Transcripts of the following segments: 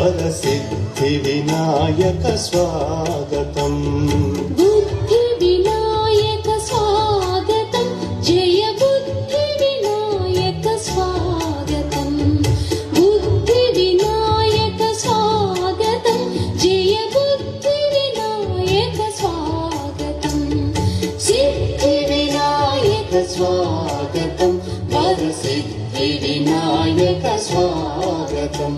వరసిద్ధి వినాయక స్వాగతం బుద్ధి వినాయక స్వాగతం జయ బుద్ధి వినాయక స్వాగతం బుద్ధి వినాయక స్వాగతం జయ బుద్ధి వినాయక స్వాగతం సిద్ధి వినాయక స్వాగతం వరసిద్ధి వినాయక స్వాగతం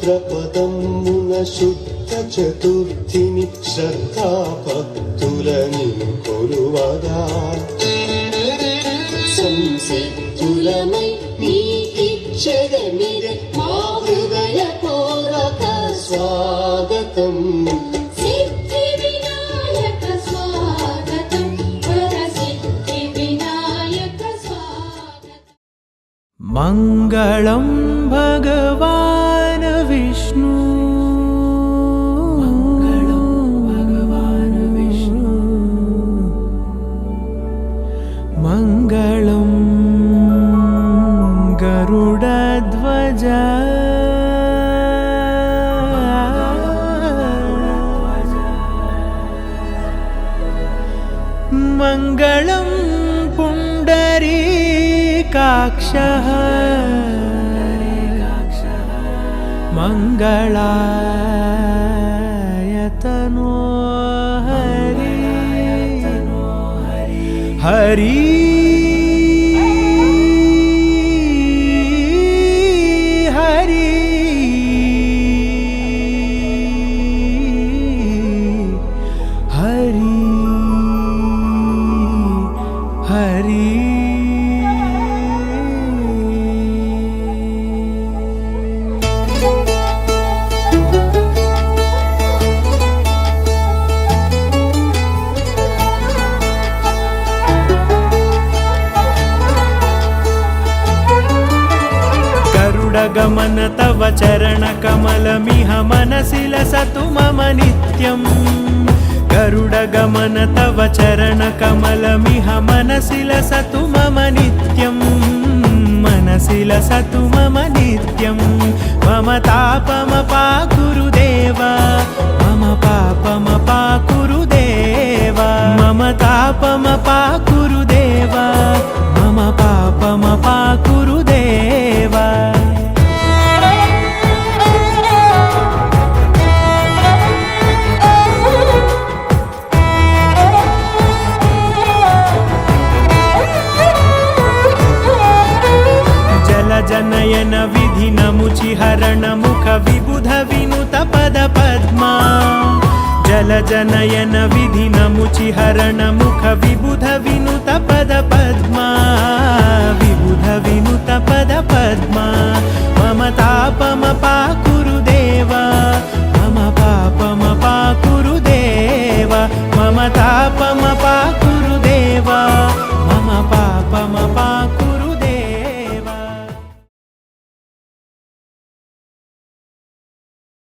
భాద్రపదమున శుద్ధ చతుర్థిని శ్రద్ధా భక్తులని కొలువగా సంసిద్ధులమై నీకిచ్చెదమిరే మా హృదయ పూర్వక స్వాగతం సిద్ధి వినాయక స్వాగతం వరసిద్ధి వినాయక స్వాగతం మంగళం భగవాన్ విష్ణు మంగళం భగవాన్ విష్ణు మంగళం గరుడధ్వజ మంగళం పుండరీకాక్షః మంగళాయతనో హరి హరి హరి హరి హరి गमन तव चरण कमलमिह मनसि लसतु मम नित्यं गरुड गमन तव चरण कमलमिह मनसि लसतु मम नित्यं मनसि लसतु मम नित्यं मम तापमपाकुरुदेव मम पापमपाकुरुदेव मम तापमपाकुरुदेव मम पापमपाकुरुदेव जनयन विधि नमुचि हरण मुख विबुध विनुत पद पद्मा जल जनयन विधि नमुचि हरण मुख विबुध विनुत पद पद्मा विबुध विनुत पद पद्मा मम तापमपाकुरुदेव